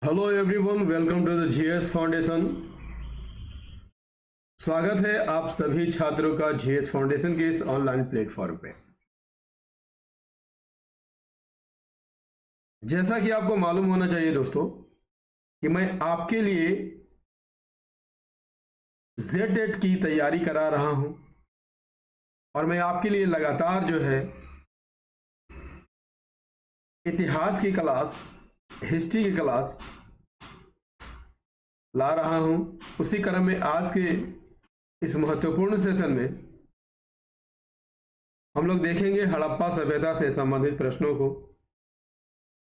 Hello everyone, welcome to the GS foundation. स्वागत है आप सभी छात्रों का जीएस फाउंडेशन के इस ऑनलाइन प्लेटफॉर्म पे। जैसा कि आपको मालूम होना चाहिए दोस्तों कि मैं आपके लिए जेड की तैयारी करा रहा हूं और मैं आपके लिए लगातार जो है इतिहास की क्लास, हिस्ट्री की क्लास ला रहा हूं। उसी क्रम में आज के इस महत्वपूर्ण सेशन में हम लोग देखेंगे हड़प्पा सभ्यता से संबंधित प्रश्नों को।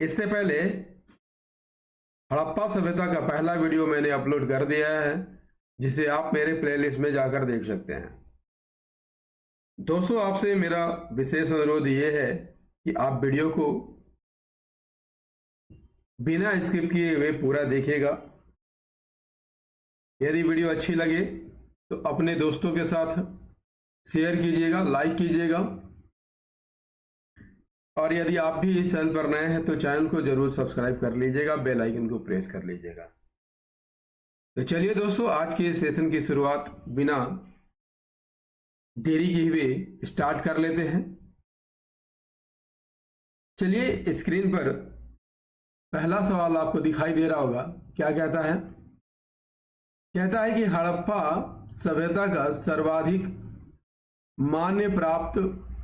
इससे पहले हड़प्पा सभ्यता का पहला वीडियो मैंने अपलोड कर दिया है, जिसे आप मेरे प्लेलिस्ट में जाकर देख सकते हैं। दोस्तों, आपसे मेरा विशेष अनुरोध ये है कि आप वीडियो को बिना स्किप किए हुए पूरा देखिएगा। यदि वीडियो अच्छी लगे तो अपने दोस्तों के साथ शेयर कीजिएगा, लाइक कीजिएगा, और यदि आप भी इस चैनल पर नए हैं तो चैनल को जरूर सब्सक्राइब कर लीजिएगा, बेल आइकन को प्रेस कर लीजिएगा। तो चलिए दोस्तों, आज के सेशन की शुरुआत बिना देरी किए हुए स्टार्ट कर लेते हैं। चलिए, स्क्रीन पर पहला सवाल आपको दिखाई दे रहा होगा। क्या कहता है? कहता है कि हड़प्पा सभ्यता का सर्वाधिक मान्य प्राप्त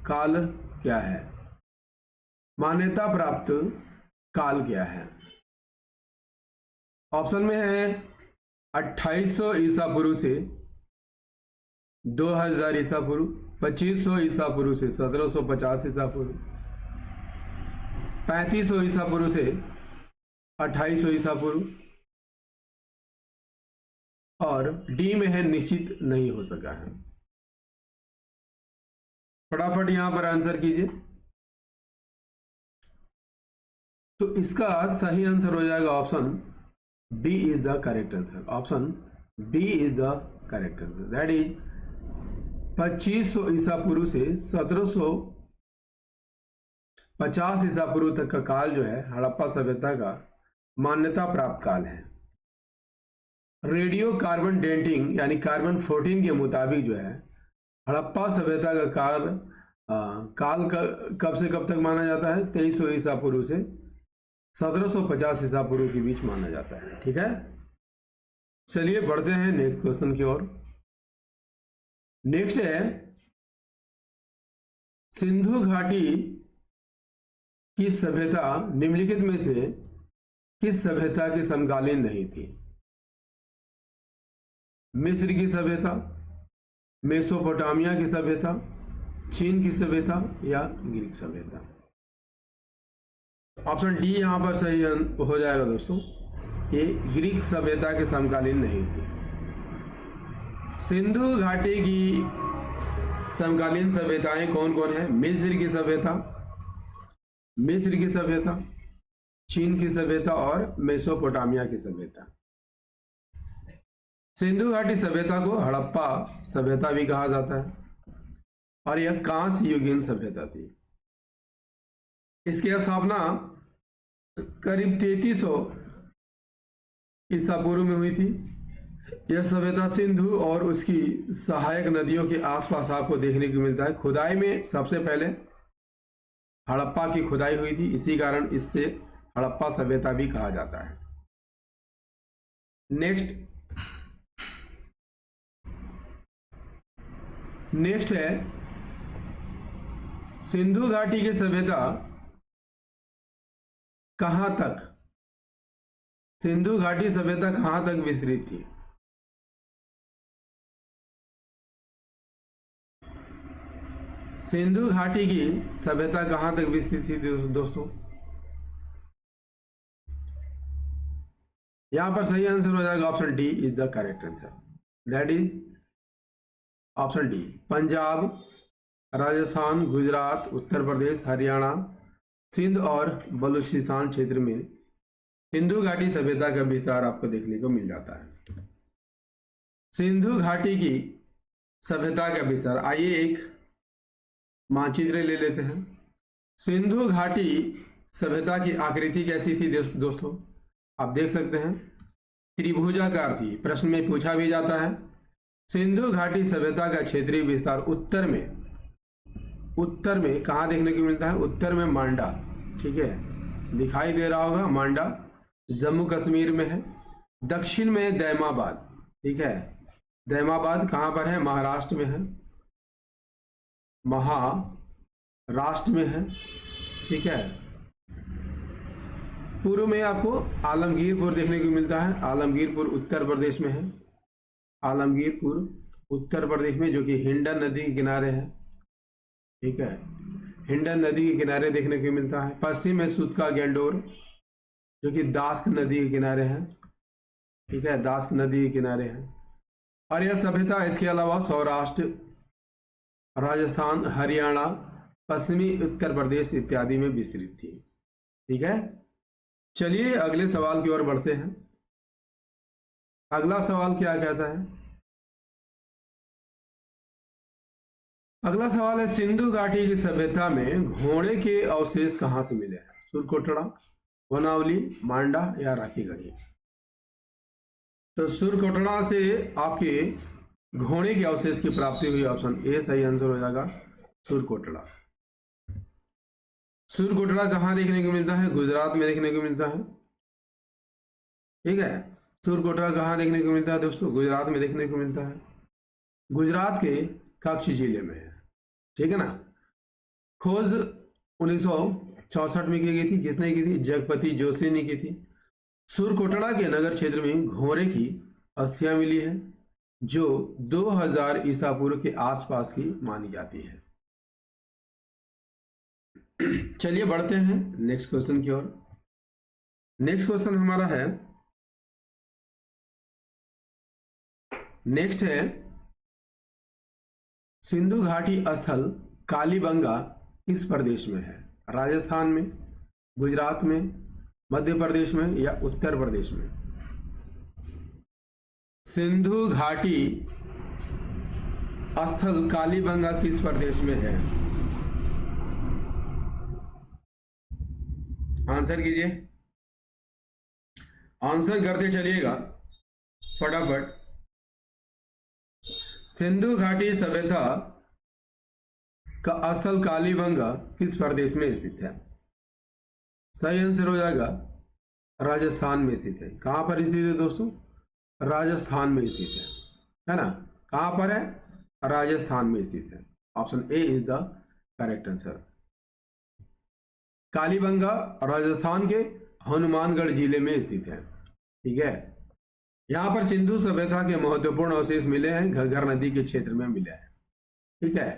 काल क्या है? मान्यता प्राप्त काल क्या है? ऑप्शन में है 2800 ईसा पूर्व से 2000 ईसा पूर्व, 2500 ईसा पूर्व से 1750 ईसा पूर्व, 3500 ईसा पूर्व से 2800 ईसा पूर्व, और डी में है निश्चित नहीं हो सका है। फटाफट यहां पर आंसर कीजिए। तो इसका सही आंसर हो जाएगा option B is the correct answer. Option B is the correct answer, that is 2500 ईसा पूर्व से 1750 ईसा पूर्व तक का काल जो है हड़प्पा सभ्यता का मान्यता प्राप्त काल है। रेडियो कार्बन डेटिंग यानी कार्बन 14 के मुताबिक जो है हड़प्पा सभ्यता का काल कब से कब तक माना जाता है? 2300 ईसा पूर्व से 1750 ईसा पूर्व के बीच माना जाता है। ठीक है, चलिए बढ़ते हैं नेक्स्ट क्वेश्चन की ओर। नेक्स्ट है, सिंधु घाटी की सभ्यता निम्नलिखित में से किस सभ्यता के समकालीन नहीं थी? मिस्र की सभ्यता, मेसोपोटामिया की सभ्यता, चीन की सभ्यता या ग्रीक सभ्यता? ऑप्शन डी यहां पर सही हो जाएगा दोस्तों। ये ग्रीक सभ्यता के समकालीन नहीं थी। सिंधु घाटी की समकालीन सभ्यताएं कौन कौन है? मिस्र की सभ्यता, चीन की सभ्यता और मेसोपोटामिया की सभ्यता। सिंधु घाटी सभ्यता को हड़प्पा सभ्यता भी कहा जाता है और यह कांस्य युगीन सभ्यता थी। इसकी स्थापना करीब 3300 ईसा पूर्व में हुई थी। यह सभ्यता सिंधु और उसकी सहायक नदियों के आसपास आपको देखने को मिलता है। खुदाई में सबसे पहले हड़प्पा की खुदाई हुई थी, इसी कारण इससे हड़प्पा सभ्यता भी कहा जाता है। नेक्स्ट है, सिंधु घाटी की सभ्यता कहां तक, सिंधु घाटी सभ्यता कहां तक विस्तृत थी? सिंधु घाटी की सभ्यता कहां तक विस्तृत थी दोस्तों? यहां पर सही आंसर हो जाएगा option D is the correct answer, that is option D. Punjab, Rajasthan, Gujarat, Uttar Pradesh, Haryana, Sindh और बलूचिस्तान क्षेत्र में सिंधु घाटी सभ्यता का विस्तार आपको देखने को मिल जाता है। सिंधु घाटी की सभ्यता का विस्तार, आइए एक मानचित्र ले लेते हैं। सिंधु घाटी सभ्यता की आकृति कैसी थी दोस्तों? आप देख सकते हैं त्रिभुजाकार थी। प्रश्न में पूछा भी जाता है। सिंधु घाटी सभ्यता का क्षेत्रीय विस्तार उत्तर में कहाँ देखने को मिलता है? उत्तर में मांडा, ठीक है, दिखाई दे रहा होगा मांडा, जम्मू कश्मीर में है। दक्षिण में दैमाबाद, ठीक है, दैमाबाद कहाँ पर है? महाराष्ट्र में है, महाराष्ट्र में है, ठीक है। पूर्व में आपको आलमगीरपुर देखने को मिलता है। आलमगीरपुर उत्तर प्रदेश में है, आलमगीरपुर उत्तर प्रदेश में, जो कि हिंडन नदी के किनारे है, ठीक है, हिंडन नदी के किनारे देखने को मिलता है। पश्चिम में सुतका गैंडोर, जो कि दास्क नदी के किनारे है, ठीक है, दास्क नदी के किनारे है। और यह सभ्यता इसके अलावा सौराष्ट्र, राजस्थान, हरियाणा, पश्चिमी उत्तर प्रदेश इत्यादि में विस्तृत थी, ठीक है। चलिए अगले सवाल की ओर बढ़ते हैं। अगला सवाल क्या कहता है? अगला सवाल है, सिंधु घाटी की सभ्यता में घोड़े के अवशेष कहां से मिले हैं? सुरकोटड़ा, वनावली, मांडा या राखीगढ़ी? तो सुरकोटड़ा से आपके घोड़े के अवशेष की प्राप्ति हुई। ऑप्शन ए सही आंसर हो जाएगा, सुरकोटड़ा। सुरकोटड़ा कहाँ देखने को मिलता है? गुजरात में देखने को मिलता है, ठीक है। सुरकोटड़ा कहाँ देखने को मिलता है दोस्तों? गुजरात में देखने को मिलता है। गुजरात के कच्छ जिले में है, ठीक है ना। खोज 1964 में की गई थी। किसने की थी? जगपति जोशी ने की थी। सुरकोटड़ा के नगर क्षेत्र में घोड़े की अस्थियां मिली है, जो 2000 ईसा पूर्व के आसपास की मानी जाती है। चलिए बढ़ते हैं नेक्स्ट क्वेश्चन की ओर। नेक्स्ट क्वेश्चन हमारा है, नेक्स्ट है, सिंधु घाटी स्थल कालीबंगा किस प्रदेश में है? राजस्थान में, गुजरात में, मध्य प्रदेश में या उत्तर प्रदेश में? सिंधु घाटी स्थल कालीबंगा किस प्रदेश में है? आंसर कीजिए, आंसर करते चलिएगा फटाफट। सिंधु घाटी सभ्यता का स्थल कालीबंगा किस प्रदेश में स्थित है? सही आंसर हो जाएगा राजस्थान में स्थित है। कहां पर स्थित है दोस्तों? राजस्थान में स्थित है ना। कहां पर है? राजस्थान में स्थित है। Option A is the correct answer. Kalibanga Rajasthan के हनुमानगढ़ जिले में स्थित है, ठीक है। यहां पर सिंधु सभ्यता के महत्वपूर्ण अवशेष मिले हैं, घग्गर नदी के क्षेत्र में मिले हैं, ठीक है।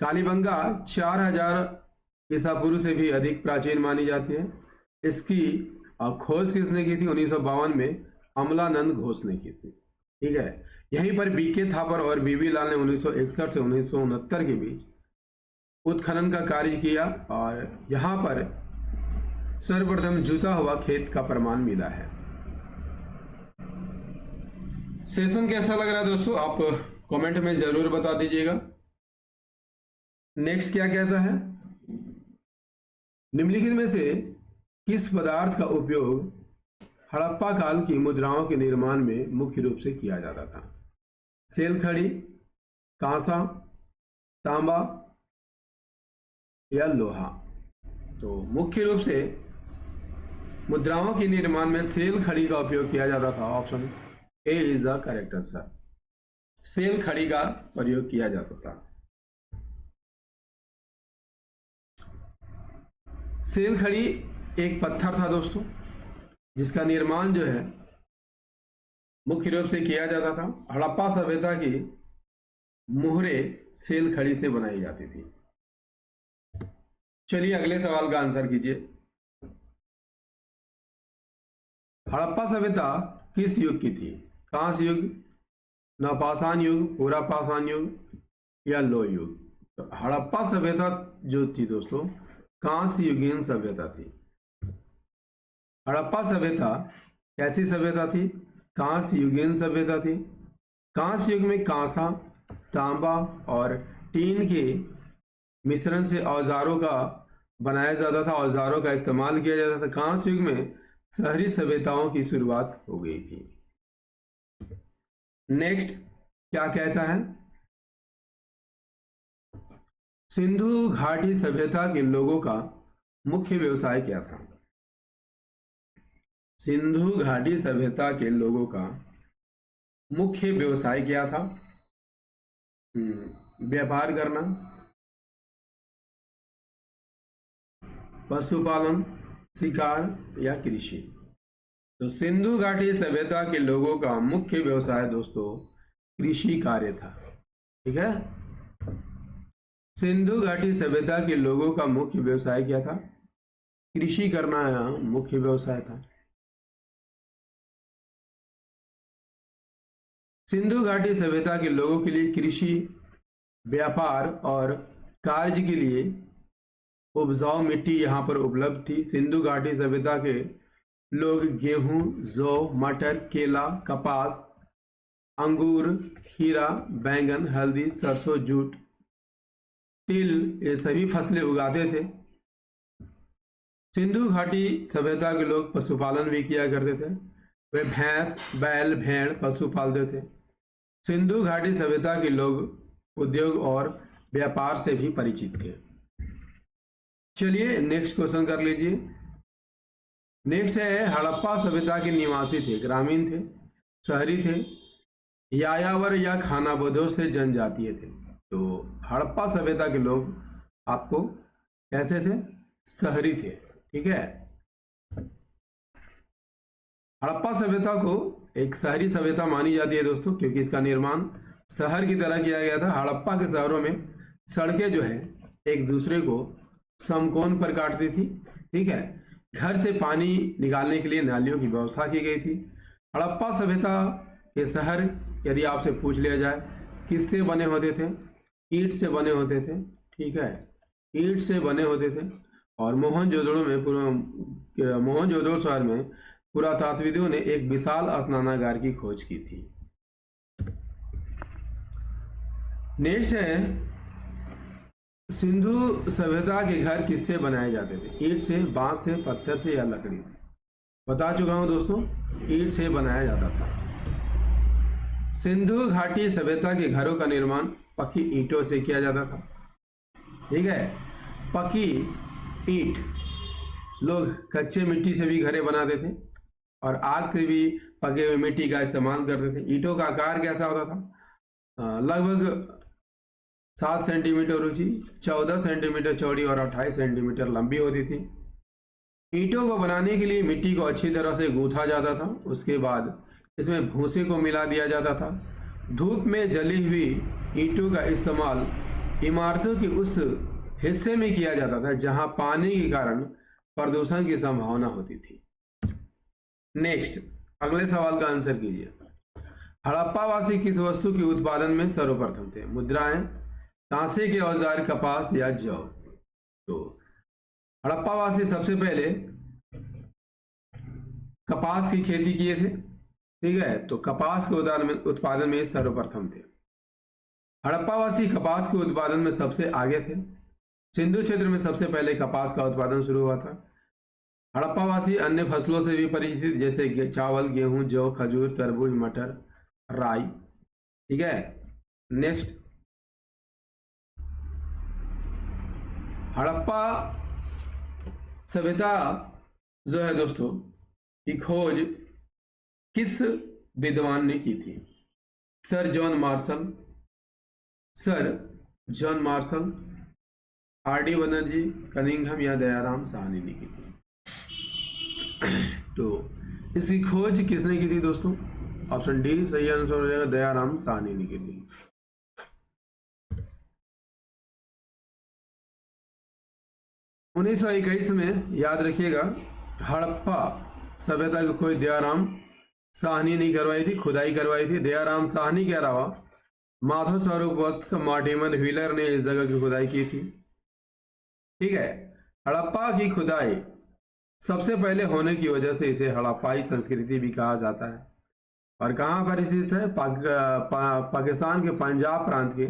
कालीबंगा 4000 ईसा पूर्व से भी अधिक प्राचीन मानी जाती है। इसकी खोज किसने की थी? 1952 में अमलानंद घोष ने की थी, ठीक है। यहीं पर बीके थापर और बीबी लाल ने 1961 से 1969 के बीच उत्खनन का कार्य किया और यहां पर सर्वप्रथम जुता हुआ खेत का प्रमाण मिला है। सेशन कैसा लग रहा है दोस्तों? आप कमेंट में जरूर बता दीजिएगा। नेक्स्ट क्या कहता है? निम्नलिखित में से किस पदार्थ का उपयोग हड़प्पा काल की मुद्राओं के निर्माण में मुख्य रूप से किया जाता था? सेल खड़ी, कांसा, तांबा या लोहा? तो मुख्य रूप से मुद्राओं के निर्माण में सेल खड़ी का उपयोग किया जाता था। Option A is the correct answer. सेल खड़ी का प्रयोग किया जाता था। सेल खड़ी एक पत्थर था दोस्तों, जिसका निर्माण जो है मुख्य रूप से किया जाता था। हड़प्पा सभ्यता की मोहरे सेल खड़ी से बनाई जाती थी। चलिए अगले सवाल का आंसर कीजिए। हड़प्पा सभ्यता किस युग की थी? कांस्य युग, नवपाषाण युग, पूरा पाषाण युग या लोह युग? तो हड़प्पा सभ्यता जो थी दोस्तों, कांस्य युगीन सभ्यता थी। हड़प्पा सभ्यता कैसी सभ्यता थी? कांस्य युगीन सभ्यता थी। कांस्य युग में कांसा, तांबा और टीन के मिश्रण से औजारों का बनाया जाता था, औजारों का इस्तेमाल किया जाता था। कांस्य युग में शहरी सभ्यताओं की शुरुआत हो गई थी। नेक्स्ट क्या कहता है, सिंधु घाटी सभ्यता के लोगों का मुख्य व्यवसाय क्या था? सिंधु घाटी सभ्यता के लोगों का मुख्य व्यवसाय क्या था? व्यापार करना, पशुपालन, शिकार या कृषि। तो सिंधु घाटी सभ्यता के लोगों का मुख्य व्यवसाय दोस्तों कृषि कार्य था। ठीक है, सिंधु घाटी सभ्यता के लोगों का मुख्य व्यवसाय क्या था? कृषि करना मुख्य व्यवसाय था। सिंधु घाटी सभ्यता के लोगों के लिए कृषि, व्यापार और कार्य के लिए उपजाऊ मिट्टी यहाँ पर उपलब्ध थी। सिंधु घाटी सभ्यता के लोग गेहूं, जौ, मटर, केला, कपास, अंगूर, खीरा, बैंगन, हल्दी, सरसों, जूट, तिल ये सभी फसलें उगाते थे। सिंधु घाटी सभ्यता के लोग पशुपालन भी किया करते थे। वे भैंस, बैल, भेड़ पशु पालते थे। सिंधु घाटी सभ्यता के लोग उद्योग और व्यापार से भी परिचित थे। चलिए नेक्स्ट क्वेश्चन कर लीजिए। नेक्स्ट है, हड़प्पा सभ्यता के निवासी थे, ग्रामीण थे, शहरी थे, यायावर या खानाबदोश थे, जनजातीय थे। तो हड़प्पा सभ्यता के लोग आपको कैसे थे? शहरी थे। ठीक है, हड़प्पा सभ्यता को एक शहरी सभ्यता मानी जाती है दोस्तों, क्योंकि इसका निर्माण शहर की तरह किया गया था। हड़प्पा के शहरों में सड़कें जो है एक दूसरे को समकोण पर काटती थी। ठीक है, घर से पानी निकालने के लिए नालियों की व्यवस्था की गई थी। हड़प्पा सभ्यता के शहर यदि आपसे पूछ लिया जाए किससे बने होते थे? ईंट से बने होते थे। ठीक है, ईंट से बने होते थे। और मोहनजोदड़ो शहर में पुरातात्विदों ने एक विशाल स्नानागार की खोज की थी। नेक्स्ट है, सिंधु सभ्यता के घर किससे बनाए जाते थे? ईंट से, बांस से, पत्थर से या लकड़ी से? बता चुका हूं दोस्तों, ईंट से बनाया जाता था। सिंधु घाटी सभ्यता के घरों का निर्माण पक्की ईंटों से किया जाता था। ठीक है, पक्की ईंट, लोग कच्चे मिट्टी से भी घरें बनाते थे और आग से भी पके हुए मिट्टी का इस्तेमाल करते थे। ईंटों का आकार कैसा होता था? लगभग 7 सेंटीमीटर ऊंची, 14 सेंटीमीटर चौड़ी और 28 सेंटीमीटर लंबी होती थी। ईंटों को बनाने के लिए मिट्टी को अच्छी तरह से गूंथा जाता था। उसके बाद इसमें भूसे को मिला दिया जाता था। धूप में जली हुई ईंटों का इस्तेमाल इमारतों के उस हिस्से में किया जाता था जहां पानी के कारण प्रदूषण की संभावना होती थी। नेक्स्ट, अगले सवाल का आंसर कीजिए। हड़प्पावासी किस वस्तु के उत्पादन में सर्वप्रथम थे? मुद्राएं, कांसे के औजार, कपास या जौ? तो हड़प्पावासी सबसे पहले कपास की खेती किए थे। ठीक है, तो कपास के उत्पादन में सर्वप्रथम थे। हड़प्पावासी कपास के उत्पादन में सबसे आगे थे। सिंधु क्षेत्र में सबसे पहले कपास का उत्पादन शुरू हुआ था। हड़प्पावासी अन्य फसलों से भी परिचित, जैसे चावल, गेहूं, जौ, खजूर, तरबूज, मटर, राई। ठीक है, नेक्स्ट, हड़प्पा सभ्यता जो है दोस्तों की खोज किस विद्वान ने की थी? Sir John Marshall, RD. Banerjee, Cunningham या दयाराम साहनी ने की थी। तो इसकी खोज किसने की थी दोस्तों? ऑप्शन डी सही आंसर हो जाएगा, दयाराम साहनी ने की थी। उन्नीस 1921 में याद रखिएगा, हड़प्पा सभ्यता की खोज दयाराम साहनी ने करवाई थी, खुदाई करवाई थी। दयाराम साहनी के अलावा माधव स्वरूप वत्स, मार्टिमन व्हीलर ने इस जगह की खुदाई की थी। ठीक है, हड़प्पा की खुदाई सबसे पहले होने की वजह से इसे हड़प्पाई संस्कृति भी कहा जाता है। और कहाँ पर स्थित है? पाकिस्तान के पंजाब प्रांत के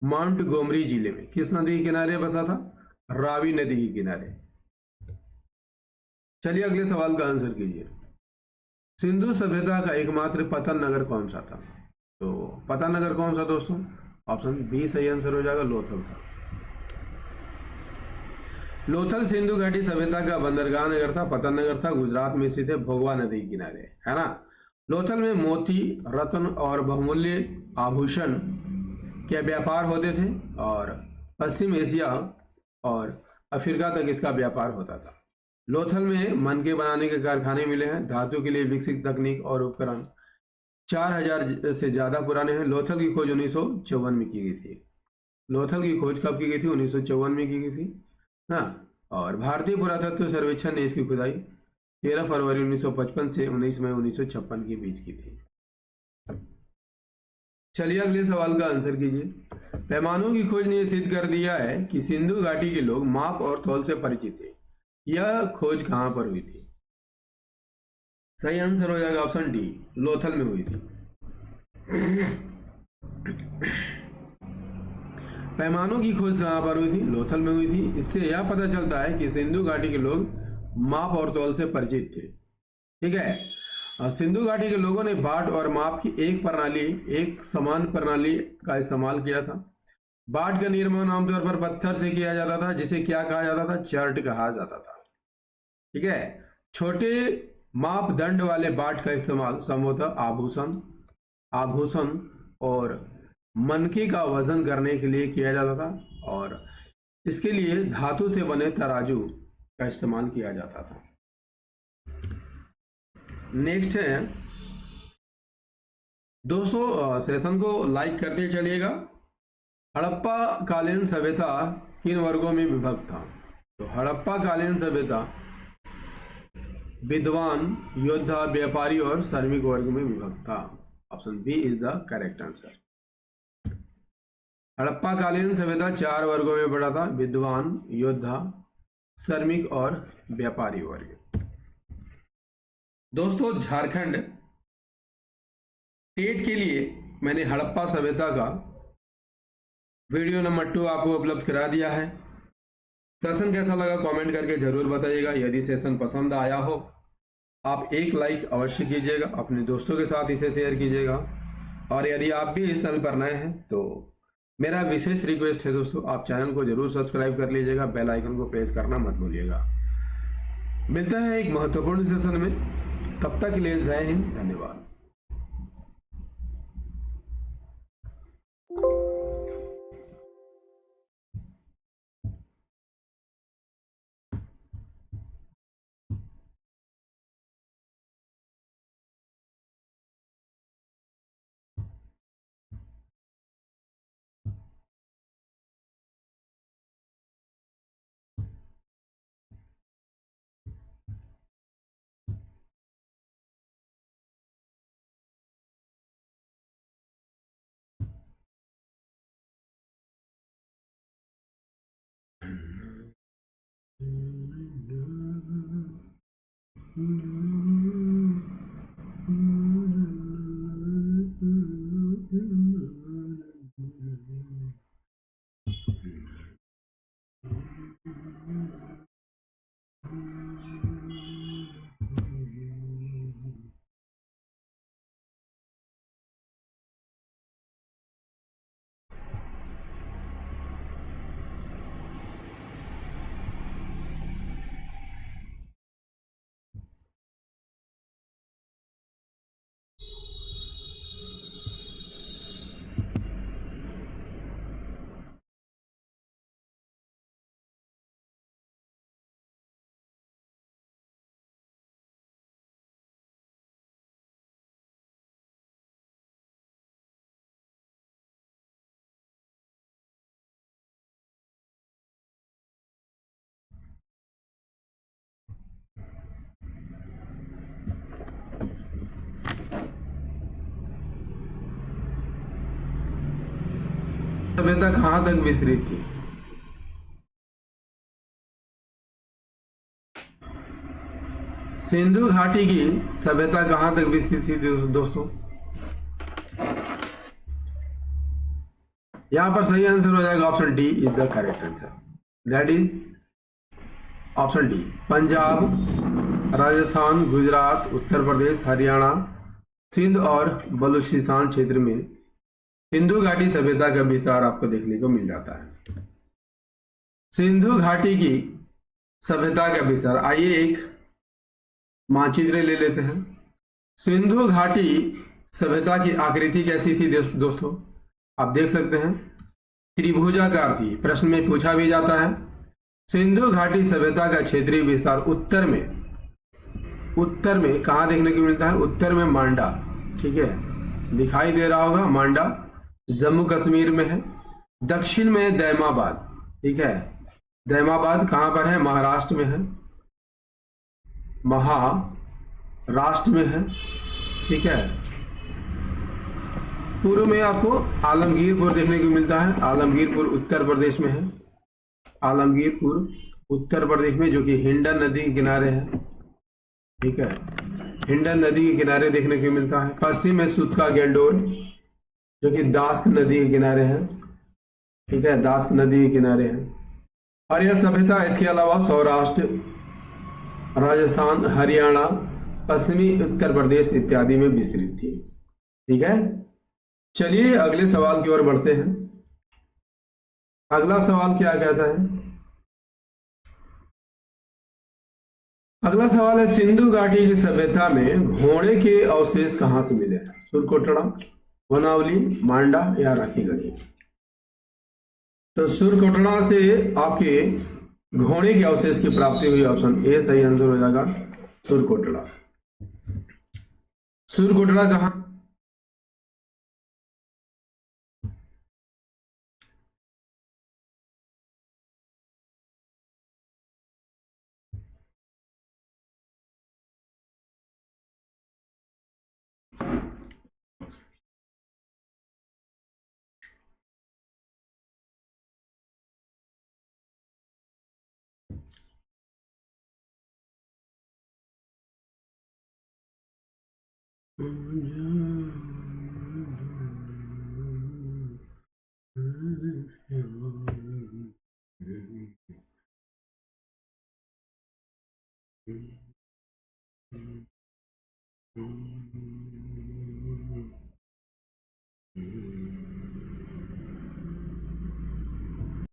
माउंट गोमरी जिले में। किस नदी के किनारे बसा था? रावी नदी के किनारे। चलिए अगले सवाल का आंसर कीजिए। सिंधु सभ्यता का एकमात्र पतन नगर कौन सा था? तो पतन नगर कौन सा दोस्तों? ऑप्शन बी सही आंसर हो जाएगा, लोथल था। लोथल सिंधु घाटी सभ्यता का बंदरगाह नगर था, पतन नगर था, गुजरात में स्थित है, भोगवा नदी के किनारे, है ना। लोथल में मोती, रत्न और बहुमूल्य आभूषण के व्यापार होते थे और पश्चिम एशिया और अफ्रीका तक इसका व्यापार होता था। लोथल में मनके बनाने के कारखाने मिले हैं। धातु के लिए विकसित तकनीक और उपकरण 4000 से ज्यादा पुराने हैं। लोथल की खोज 1954 में की गई थी। लोथल की खोज कब की गई थी? 1954 में की गई थी ना। और भारतीय पुरातत्व सर्वेक्षण ने इसकी खुदाई 13 फरवरी 1955 से 19 मई 1956 के बीच की थी। चलिए अगले सवाल का आंसर कीजिए। पैमानों की खोज ने सिद्ध कर दिया है कि सिंधु घाटी के लोग माप और तौल से परिचित थे। यह खोज कहां पर हुई थी? सही आंसर हो जाएगा ऑप्शन डी, लोथल में हुई थी। पैमानों की खोज कहां पर हुई थी? लोथल में हुई थी। इससे यह पता चलता है कि सिंधु घाटी के लोग माप और तौल से परिचित थे। ठीक है। सिंधु घाटी के लोगों ने बाट और माप की एक समान प्रणाली का इस्तेमाल किया था। बाट का निर्माण आमतौर पर पत्थर से किया जाता था, जिसे क्या कहा जाता था? चर्ट कहा जाता था। ठीक है। छोटे मापदंड वाले बाट का इस्तेमाल संभवतः आभूषण और मनके का वजन करने के लिए किया जाता था और इसके लिए धातु से बने तराजू का इस्तेमाल किया जाता था। नेक्स्ट है दोस्तों, सेशन को लाइक करते चलिएगा। हड़प्पा कालीन सभ्यता किन वर्गों में विभक्त था? तो हड़प्पा कालीन सभ्यता विद्वान, योद्धा, व्यापारी और श्रमिक वर्ग में विभक्त था। Option B is the correct answer. Harappa कालीन सभ्यता 4 वर्गों में बटा था: विद्वान, योद्धा, श्रमिक और व्यापारी वर्ग। दोस्तों झारखंड टेट के लिए मैंने हड़प्पा सभ्यता का वीडियो नंबर 2 आपको उपलब्ध करा दिया है। सेशन कैसा लगा कमेंट करके जरूर बताइएगा। यदि सेशन पसंद आया हो आप एक लाइक अवश्य कीजिएगा, अपने दोस्तों के साथ इसे शेयर कीजिएगा और यदि आप भी इस चैनल पर नए हैं तो मेरा विशेष रिक्वेस्ट है दोस्तों, आप चैनल को जरूर सब्सक्राइब कर लीजिएगा, बेल आइकन को प्रेस करना मत भूलिएगा। मिलता है एक महत्वपूर्ण सेशन में, तब तक के लिए जय हिंद, धन्यवाद। सभ्यता कहां तक विस्तृत थी? सिंधु घाटी की सभ्यता कहां तक विस्तृत थी दोस्तों? यहां पर सही आंसर हो जाएगा option D is the correct answer, that is option D, Punjab, Rajasthan, Gujarat, Uttar Pradesh, Haryana, Sindh और बलूचिस्तान क्षेत्र में सिंधु घाटी सभ्यता का विस्तार आपको देखने को मिल जाता है। सिंधु घाटी की सभ्यता का विस्तार, आइए एक मानचित्र ले लेते हैं। सिंधु घाटी सभ्यता की आकृति कैसी थी दोस्तों? आप देख सकते हैं त्रिभुजाकार थी। प्रश्न में पूछा भी जाता है। सिंधु घाटी सभ्यता का क्षेत्रीय विस्तार उत्तर में कहाँ देखने को मिलता है? उत्तर में मांडा, ठीक है, दिखाई दे रहा होगा मांडा, जम्मू कश्मीर में है। दक्षिण में दैमाबाद, ठीक है, दैमाबाद कहाँ पर है? महाराष्ट्र में है, महाराष्ट्र में है, ठीक है। पूर्व में आपको आलमगीरपुर देखने को मिलता है। आलमगीरपुर उत्तर प्रदेश में है। आलमगीरपुर उत्तर प्रदेश में, जो कि हिंडन नदी के किनारे है, ठीक है, हिंडन नदी के किनारे देखने को मिलता है। पश्चिम में सुतका गैंडोर, जो कि दास्क नदी के किनारे है, ठीक है, दास्क नदी के किनारे है। और यह सभ्यता इसके अलावा सौराष्ट्र, राजस्थान, हरियाणा, पश्चिमी उत्तर प्रदेश इत्यादि में विस्तृत थी, ठीक है। चलिए अगले सवाल की ओर बढ़ते हैं। अगला सवाल क्या कहता है? अगला सवाल है, सिंधु घाटी की सभ्यता में घोड़े के अवशेष कहां से मिले? सुरकोटड़ा, वनावली, मांडा या राखीगढ़ी? तो सुरकोटड़ा से आपके घोड़े के अवशेष की प्राप्ति हुई। ऑप्शन ए सही आंसर हो जाएगा, सुरकोटड़ा। सुरकोटड़ा कहां?